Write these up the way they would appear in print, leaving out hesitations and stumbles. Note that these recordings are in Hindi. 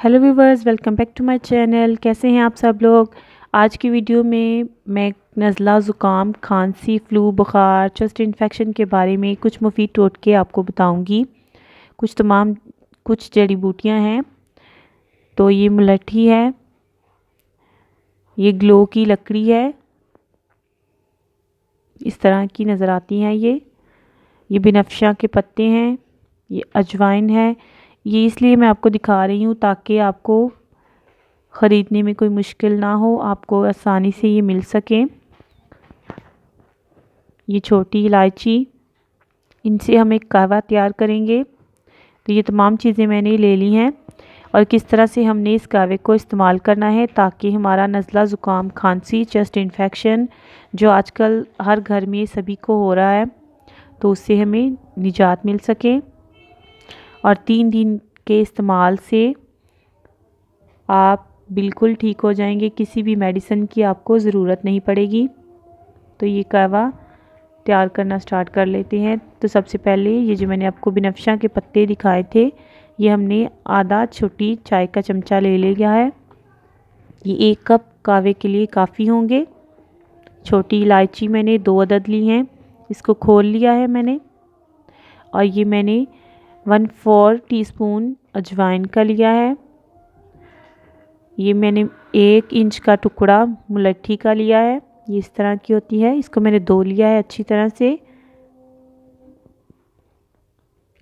Hello viewers, welcome back to my channel. कैसे हैं आप सब लोग। आज की वीडियो में मैं नज़ला, ज़ुकाम, खांसी, फ्लू, बुखार, चेस्ट इन्फेक्शन के बारे में कुछ मुफीद टोटके आपको बताऊंगी। कुछ जड़ी बूटियां हैं। तो ये मुलट्ठी है, ये ग्लो की लकड़ी है, इस तरह की नज़र आती हैं ये बिनफ्शा के पत्ते हैं, ये अजवाइन है। ये इसलिए मैं आपको दिखा रही हूँ ताकि आपको ख़रीदने में कोई मुश्किल ना हो, आपको आसानी से ये मिल सके। ये छोटी इलायची, इनसे हम एक कहवा तैयार करेंगे। तो ये तमाम चीज़ें मैंने ले ली हैं और किस तरह से हमने इस कहवे को इस्तेमाल करना है ताकि हमारा नज़ला, ज़ुकाम, खांसी, चेस्ट इन्फेक्शन जो आजकल हर घर में सभी को हो रहा है, तो उससे हमें निजात मिल सके। और 3 दिन के इस्तेमाल से आप बिल्कुल ठीक हो जाएंगे, किसी भी मेडिसिन की आपको ज़रूरत नहीं पड़ेगी। तो ये कहवा तैयार करना स्टार्ट कर लेते हैं। तो सबसे पहले ये जो मैंने आपको बिनफ्शा के पत्ते दिखाए थे, ये हमने आधा छोटी चाय का चमचा ले लिया है। ये 1 कप कहवे के लिए काफ़ी होंगे। छोटी इलायची मैंने 2 अदद ली हैं, इसको खोल लिया है मैंने। और ये मैंने 1/4 टीस्पून अजवाइन का लिया है। ये मैंने 1 इंच का टुकड़ा मुलट्ठी का लिया है, ये इस तरह की होती है। इसको मैंने धो लिया है अच्छी तरह से।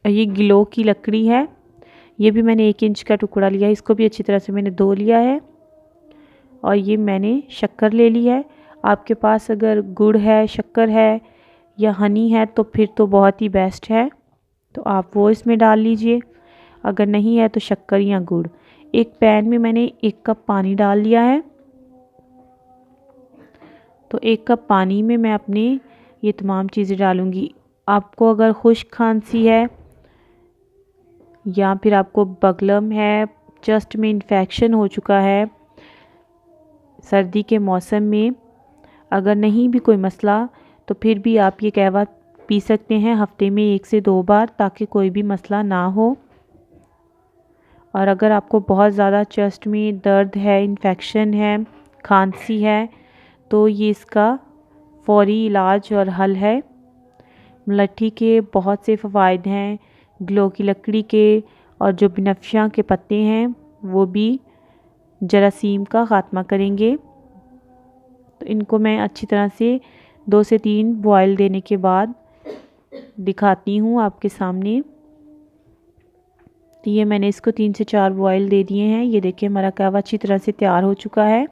ये ग्लो की लकड़ी है, ये भी मैंने 1 इंच का टुकड़ा लिया है, इसको भी अच्छी तरह से मैंने धो लिया है। और ये मैंने शक्कर ले ली है। आपके पास अगर गुड़ है, शक्कर है या हनी है तो फिर तो बहुत ही बेस्ट है, तो आप वो इसमें डाल लीजिए। अगर नहीं है तो शक्कर या गुड़। एक पैन में मैंने 1 कप पानी डाल लिया है। तो 1 कप पानी में मैं अपने ये तमाम चीज़ें डालूँगी। आपको अगर खुश्क खांसी है या फिर आपको बगलम है, चेस्ट में इन्फेक्शन हो चुका है सर्दी के मौसम में, अगर नहीं भी कोई मसला तो फिर भी आप ये कहवा पी सकते हैं हफ्ते में 1 से 2 बार, ताकि कोई भी मसला ना हो। और अगर आपको बहुत ज़्यादा चेस्ट में दर्द है, इन्फेक्शन है, खांसी है, तो ये इसका फ़ौरी इलाज और हल है। मुलट्ठी के बहुत से फ़वाइद हैं, ग्लो की लकड़ी के, और जो बिनफ्शा के पत्ते हैं वो भी जरासीम का ख़ात्मा करेंगे। तो इनको मैं अच्छी तरह से 2 से 3 बॉयल देने के बाद दिखाती हूँ आपके सामने। तो ये मैंने इसको 3 से 4 बॉयल दे दिए हैं। ये देखिए हमारा कहवा अच्छी तरह से तैयार हो चुका है।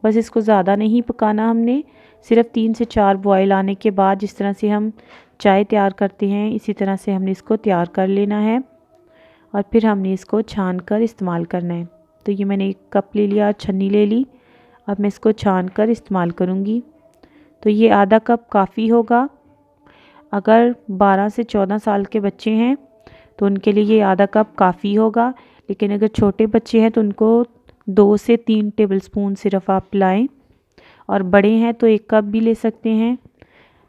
बस इसको ज़्यादा नहीं पकाना हमने, सिर्फ 3 से 4 बॉयल आने के बाद जिस तरह से हम चाय तैयार करते हैं इसी तरह से हमने इसको तैयार कर लेना है। और फिर हमने इसको छान कर इस्तेमाल करना है। तो ये मैंने 1 कप ले लिया, छन्नी ले ली। अब मैं इसको छान कर इस्तेमाल करूँगी। तो ये आधा कप काफ़ी होगा। अगर 12 से 14 साल के बच्चे हैं तो उनके लिए ये आधा कप काफ़ी होगा, लेकिन अगर छोटे बच्चे हैं तो उनको 2 से 3 टेबलस्पून सिर्फ आप पिलाएं। और बड़े हैं तो 1 कप भी ले सकते हैं।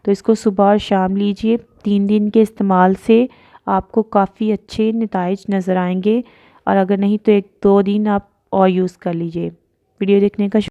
तो इसको सुबह और शाम लीजिए। 3 दिन के इस्तेमाल से आपको काफ़ी अच्छे नताइज नज़र आएंगे। और अगर नहीं तो 1-2 दिन आप और यूज़ कर लीजिए। वीडियो देखने का